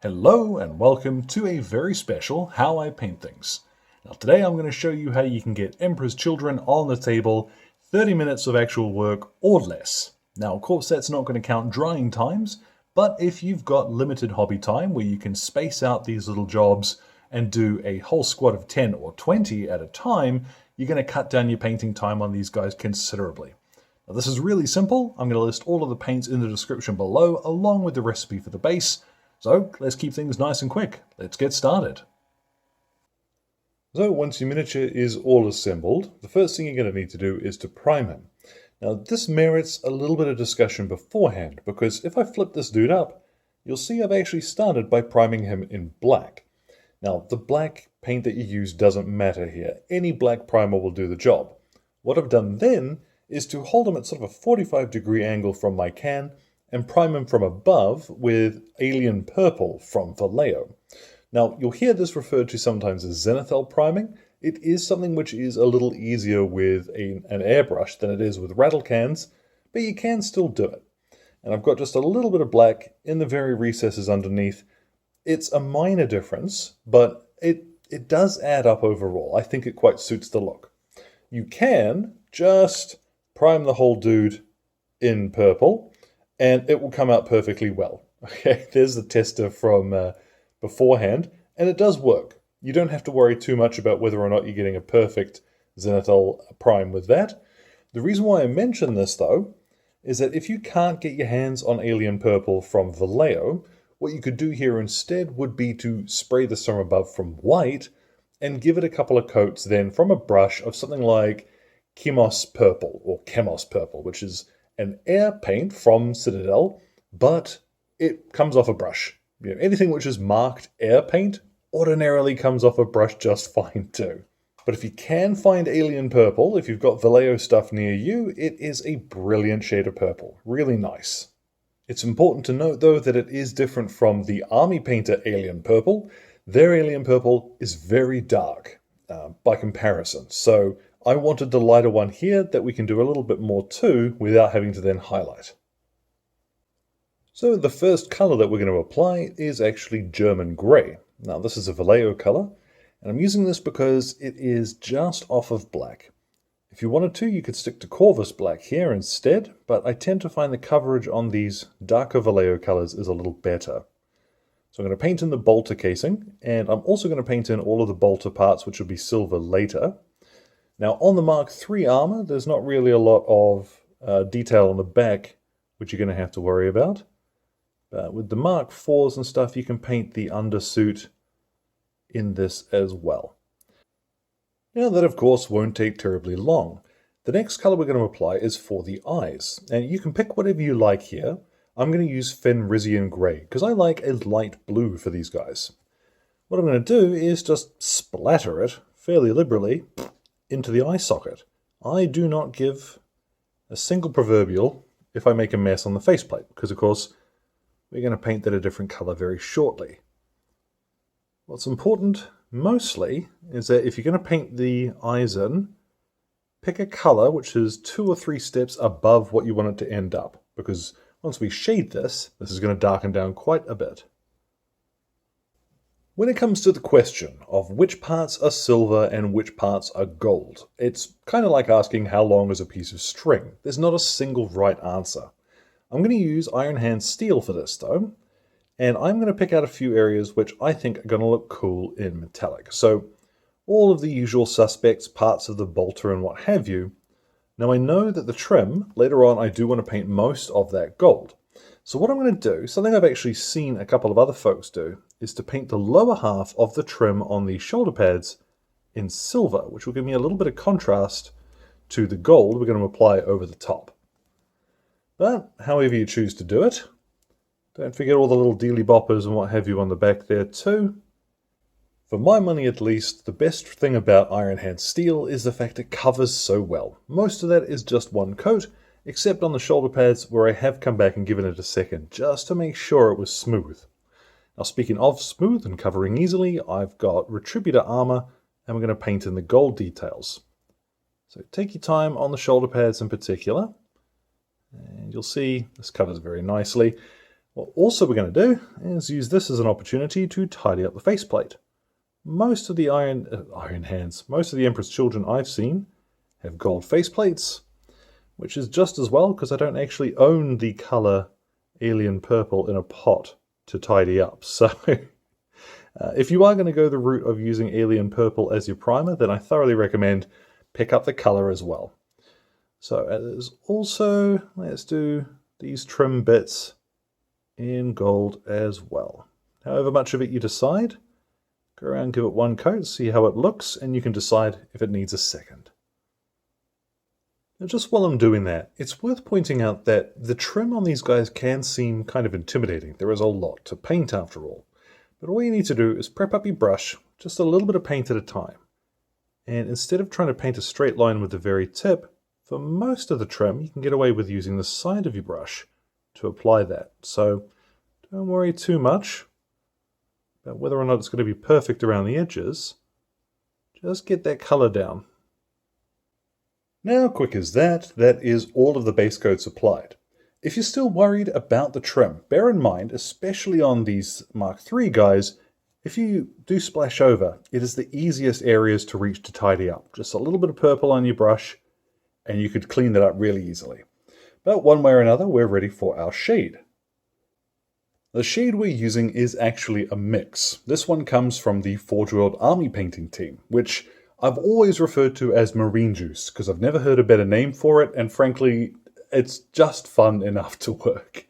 Hello and welcome to a very special How I Paint Things. Now today I'm going to show you how you can get Emperor's Children on the table, 30 minutes of actual work or less. Now of course that's not going to count drying times, but if you've got limited hobby time where you can space out these little jobs and do a whole squad of 10 or 20 at a time, you're going to cut down your painting time on these guys considerably. Now this is really simple. I'm going to list all of the paints in the description below along with the recipe for the base. So let's keep things nice and quick. Let's get started. So once your miniature is all assembled, the first thing you're going to need to do is to prime him. Now this merits a little bit of discussion beforehand, because if I flip this dude up, you'll see I've actually started by priming him in black. Now the black paint that you use doesn't matter here. Any black primer will do the job. What I've done then is to hold him at sort of a 45-degree angle from my can and prime him from above with Alien Purple from Vallejo. Now, you'll hear this referred to sometimes as zenithal priming. It is something which is a little easier with an airbrush than it is with rattle cans, but you can still do it. And I've got just a little bit of black in the very recesses underneath. It's a minor difference, but it does add up overall. I think it quite suits the look. You can just prime the whole dude in purple, and it will come out perfectly well. Okay, there's the tester from beforehand, and it does work. You don't have to worry too much about whether or not you're getting a perfect zenithal prime with that. The reason why I mention this, though, is that if you can't get your hands on Alien Purple from Vallejo, what you could do here instead would be to spray this from above from white and give it a couple of coats then from a brush of something like Chemos Purple, or Chemos Purple, which is an air paint from Citadel, but it comes off a brush. You know, anything which is marked air paint ordinarily comes off a brush just fine too. But if you can find Alien Purple, if you've got Vallejo stuff near you, it is a brilliant shade of purple. Really nice. It's important to note though that it is different from the Army Painter Alien Purple. Their Alien Purple is very dark by comparison, so I wanted the lighter one here that we can do a little bit more to without having to then highlight. So the first color that we're going to apply is actually German Grey. Now this is a Vallejo color, and I'm using this because it is just off of black. If you wanted to, you could stick to Corvus Black here instead, but I tend to find the coverage on these darker Vallejo colors is a little better. So I'm going to paint in the bolter casing, and I'm also going to paint in all of the bolter parts, which will be silver later. Now on the Mark III armor, there's not really a lot of detail on the back which you're going to have to worry about. But with the Mark IVs and stuff, you can paint the undersuit in this as well. Now that of course won't take terribly long. The next color we're going to apply is for the eyes. And you can pick whatever you like here. I'm going to use Fenrisian Grey because I like a light blue for these guys. What I'm going to do is just splatter it fairly liberally into the eye socket. I do not give a single proverbial if I make a mess on the faceplate, because of course we're going to paint that a different color very shortly. What's important mostly is that if you're going to paint the eyes in, pick a color which is 2 or 3 steps above what you want it to end up, because once we shade this, this is going to darken down quite a bit. When it comes to the question of which parts are silver and which parts are gold, it's kind of like asking how long is a piece of string. There's not a single right answer. I'm going to use Iron Hand Steel for this though, and I'm going to pick out a few areas which I think are going to look cool in metallic. So all of the usual suspects, parts of the bolter and what have you. Now I know that the trim, later on I do want to paint most of that gold. So what I'm going to do, something I've actually seen a couple of other folks do, is to paint the lower half of the trim on the shoulder pads in silver, which will give me a little bit of contrast to the gold we're going to apply over the top. But however you choose to do it, don't forget all the little dealy boppers and what have you on the back there too. For my money at least, the best thing about Iron Hand Steel is the fact it covers so well. Most of that is just one coat, except on the shoulder pads where I have come back and given it a second just to make sure it was smooth. Now speaking of smooth and covering easily, I've got Retributor armor and we're going to paint in the gold details. So take your time on the shoulder pads in particular, and you'll see this covers very nicely. What also we're going to do is use this as an opportunity to tidy up the faceplate. Most of the most of the Emperor's children I've seen have gold faceplates, which is just as well because I don't actually own the color alien purple in a pot to tidy up. So if you are going to go the route of using alien purple as your primer, then I thoroughly recommend pick up the color as well. So as also, let's do these trim bits in gold as well. However much of it you decide, go around, give it one coat, see how it looks, and you can decide if it needs a second. Now just while I'm doing that, it's worth pointing out that the trim on these guys can seem kind of intimidating. There is a lot to paint after all. But all you need to do is prep up your brush, just a little bit of paint at a time. And instead of trying to paint a straight line with the very tip, for most of the trim you can get away with using the side of your brush to apply that. So don't worry too much about whether or not it's going to be perfect around the edges. Just get that color down. Now, quick as that is all of the base coats applied. If you're still worried about the trim, bear in mind, especially on these Mark III guys, if you do splash over, it is the easiest areas to reach to tidy up. Just a little bit of purple on your brush, and you could clean that up really easily. But one way or another, we're ready for our shade. The shade we're using is actually a mix. This one comes from the Forge World Army painting team, which I've always referred to as Marine Juice, because I've never heard a better name for it, and frankly, it's just fun enough to work.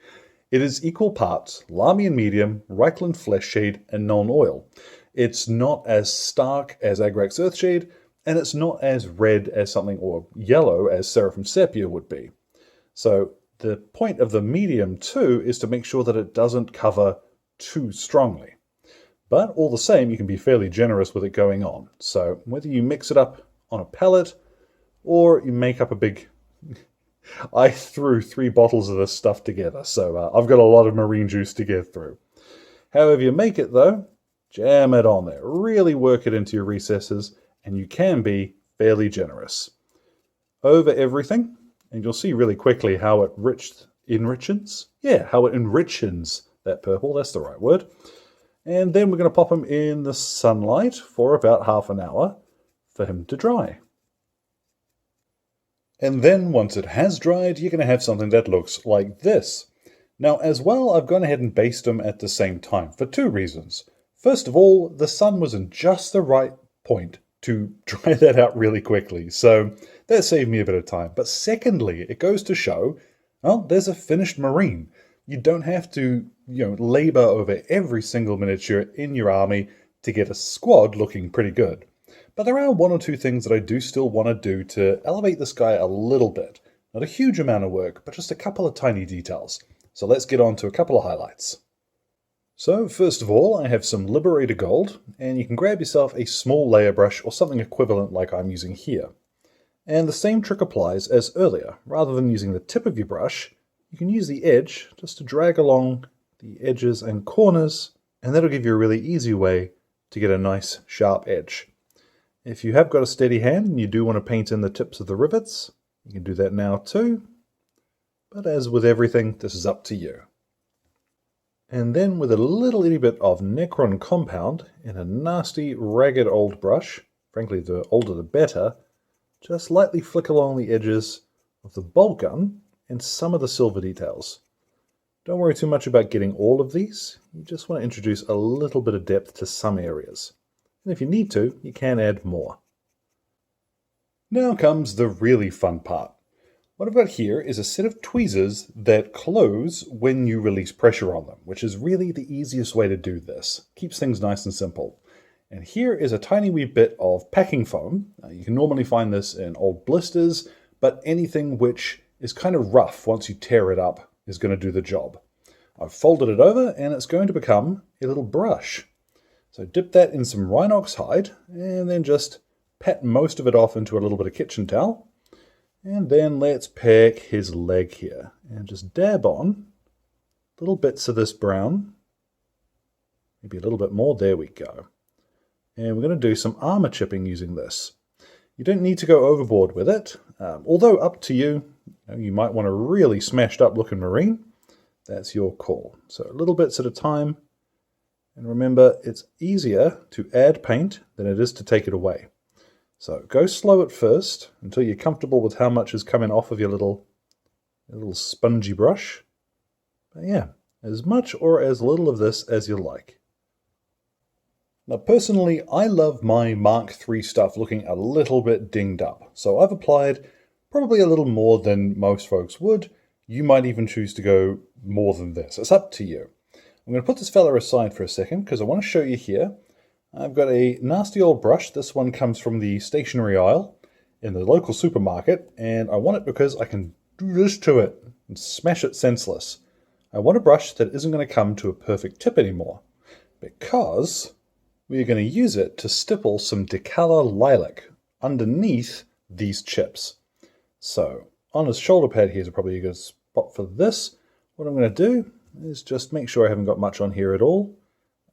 It is equal parts Lahmian Medium, Reikland Fleshshade, and Nuln Oil. It's not as stark as Agrax Earthshade, and it's not as red as something, or yellow as Seraphim Sepia would be. So the point of the medium too is to make sure that it doesn't cover too strongly. But all the same, you can be fairly generous with it going on. So whether you mix it up on a palette or you make up a big... I threw 3 bottles of this stuff together, so I've got a lot of marine juice to get through. However you make it though, jam it on there. Really work it into your recesses, and you can be fairly generous. Over everything, and you'll see really quickly how it enriches. Yeah, how it enriches that purple, that's the right word. And then we're going to pop him in the sunlight for about half an hour for him to dry. And then once it has dried, you're going to have something that looks like this. Now as well, I've gone ahead and based them at the same time for 2 reasons. First of all, the sun was in just the right point to dry that out really quickly, so that saved me a bit of time. But secondly, it goes to show, well, there's a finished marine. You don't have to, labor over every single miniature in your army to get a squad looking pretty good. But there are 1 or 2 things that I do still want to do to elevate this guy a little bit. Not a huge amount of work, but just a couple of tiny details. So let's get on to a couple of highlights. So first of all, I have some Liberator gold, and you can grab yourself a small layer brush or something equivalent like I'm using here. And the same trick applies as earlier. Rather than using the tip of your brush, you can use the edge just to drag along the edges and corners, and that'll give you a really easy way to get a nice sharp edge. If you have got a steady hand and you do want to paint in the tips of the rivets, you can do that now too. But as with everything, this is up to you. And then with a little itty bit of Necron compound in a nasty, ragged old brush, frankly the older the better, just lightly flick along the edges of the bolt gun and some of the silver details. Don't worry too much about getting all of these, you just want to introduce a little bit of depth to some areas. And if you need to, you can add more. Now comes the really fun part. What I've got here is a set of tweezers that close when you release pressure on them, which is really the easiest way to do this. Keeps things nice and simple. And here is a tiny wee bit of packing foam. You can normally find this in old blisters, but anything which is kind of rough once you tear it up is going to do the job. I've folded it over and it's going to become a little brush. So dip that in some Rhinox hide and then just pat most of it off into a little bit of kitchen towel. And then let's pick his leg here and just dab on little bits of this brown. Maybe a little bit more, there we go. And we're going to do some armor chipping using this. You don't need to go overboard with it, although up to you. You might want a really smashed up looking marine. that's your call. So little bits at a time. And remember, it's easier to add paint than it is to take it away. So go slow at first until you're comfortable with how much is coming off of your little spongy brush. But yeah, as much or as little of this as you like. Now personally, I love my Mark III stuff looking a little bit dinged up. So I've applied probably a little more than most folks would. You might even choose to go more than this. It's up to you. I'm going to put this fella aside for a second because I want to show you here. I've got a nasty old brush. This one comes from the stationery aisle in the local supermarket, and I want it because I can do this to it and smash it senseless. I want a brush that isn't going to come to a perfect tip anymore because we're going to use it to stipple some Decolor Lilac underneath these chips. So on his shoulder pad here is probably a good spot for this. What I'm going to do is just make sure I haven't got much on here at all.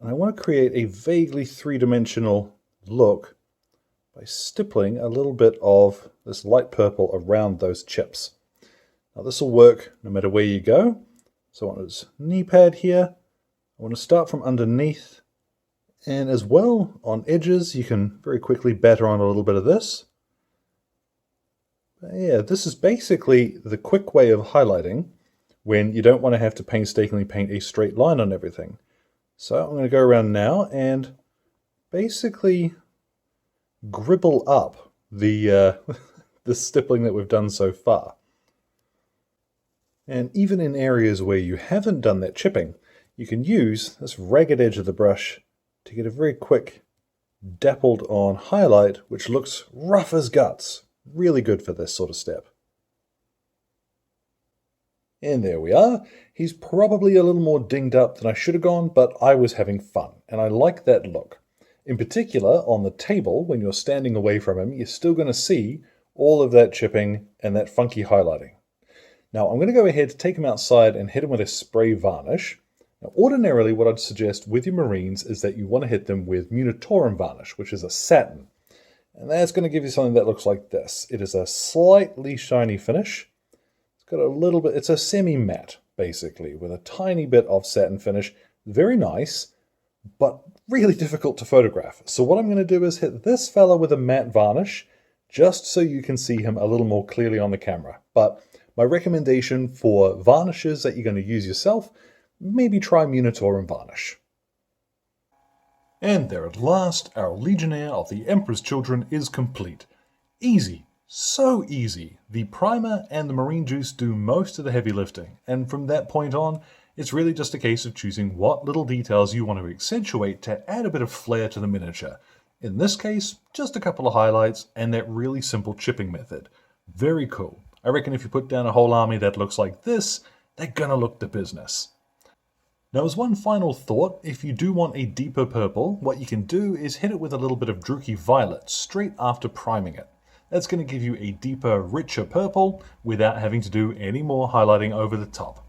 And I want to create a vaguely three-dimensional look by stippling a little bit of this light purple around those chips. Now this will work no matter where you go. So on his knee pad here, I want to start from underneath. And as well, on edges, you can very quickly batter on a little bit of this. But yeah, this is basically the quick way of highlighting when you don't want to have to painstakingly paint a straight line on everything. So I'm going to go around now and basically gribble up the stippling that we've done so far. And even in areas where you haven't done that chipping, you can use this ragged edge of the brush to get a very quick dappled on highlight, which looks rough as guts. Really good for this sort of step. And there we are. He's probably a little more dinged up than I should have gone, but I was having fun, and I like that look. In particular, on the table, when you're standing away from him, you're still going to see all of that chipping and that funky highlighting. Now, I'm going to go ahead, take him outside, and hit him with a spray varnish. Now, ordinarily, what I'd suggest with your Marines is that you want to hit them with Munitorum varnish, which is a satin. And that's going to give you something that looks like this. It is a slightly shiny finish. Got a little bit, it's a semi-matte, basically, with a tiny bit of satin finish. Very nice, but really difficult to photograph. So what I'm going to do is hit this fella with a matte varnish, just so you can see him a little more clearly on the camera. But my recommendation for varnishes that you're going to use yourself, maybe try Munitorum varnish. And there at last, our Legionnaire of the Emperor's Children is complete. Easy. So easy. The primer and the marine juice do most of the heavy lifting, and from that point on, it's really just a case of choosing what little details you want to accentuate to add a bit of flair to the miniature. In this case, just a couple of highlights and that really simple chipping method. Very cool. I reckon if you put down a whole army that looks like this, they're gonna look the business. Now as one final thought, if you do want a deeper purple, what you can do is hit it with a little bit of Druchii Violet straight after priming it. That's going to give you a deeper, richer purple without having to do any more highlighting over the top.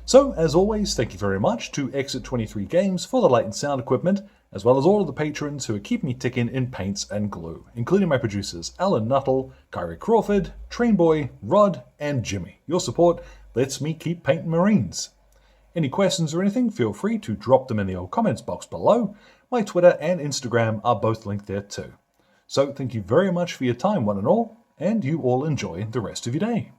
So, as always, thank you very much to Exit 23 Games for the light and sound equipment, as well as all of the patrons who are keeping me ticking in paints and glue, including my producers Alan Nuttall, Kyrie Crawford, Trainboy, Rod, and Jimmy. Your support lets me keep painting Marines. Any questions or anything, feel free to drop them in the old comments box below. My Twitter and Instagram are both linked there too. So thank you very much for your time, one and all, and you all enjoy the rest of your day.